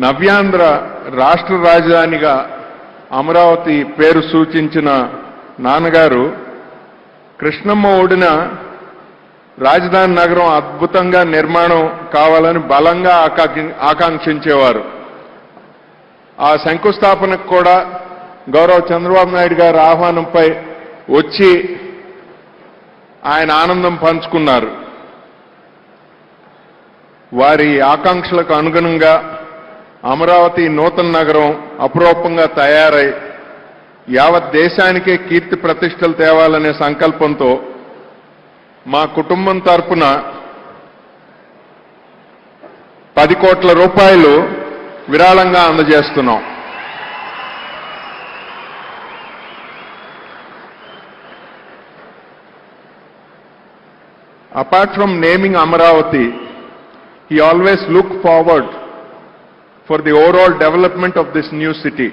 నవ్యాంధ్ర రాష్ట్ర రాజధానిగా అమరావతి పేరు సూచించిన నాన్నగారు కృష్ణమ్మ ఒడిన రాజధాని నగరం అద్భుతంగా నిర్మాణం కావాలని బలంగా ఆకాంక్షించేవారు. ఆ శంకుస్థాపనకు కూడా గౌరవ చంద్రబాబు నాయుడు గారి ఆహ్వానంపై వచ్చి ఆయన ఆనందం పంచుకున్నారు. వారి ఆకాంక్షలకు అనుగుణంగా అమరావతి నూతన నగరం అపురూపంగా తయారై యావత్ దేశానికే కీర్తి ప్రతిష్టలు తేవాలనే సంకల్పంతో మా కుటుంబం తరపున 10 కోట్ల రూపాయలు విరాళంగా అందజేస్తున్నాం. Apart from naming Amaravati, he always looked forward for the overall development of this new city.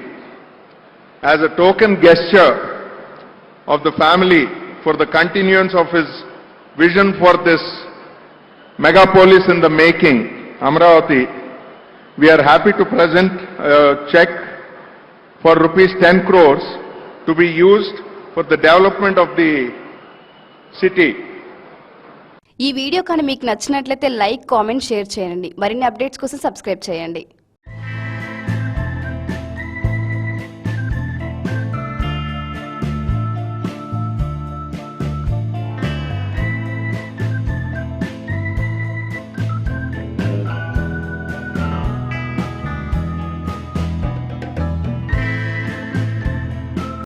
As a token gesture of the family for the continuance of his vision for this megapolis in the making, Amaravati, we are happy to present a check for rupees 10 crores to be used for the development of the city. ఈ video కానీ మీకు నచ్చినట్లయితే like, comment, share చేయండి. మరిన్ని updates కోసం subscribe చేయండి.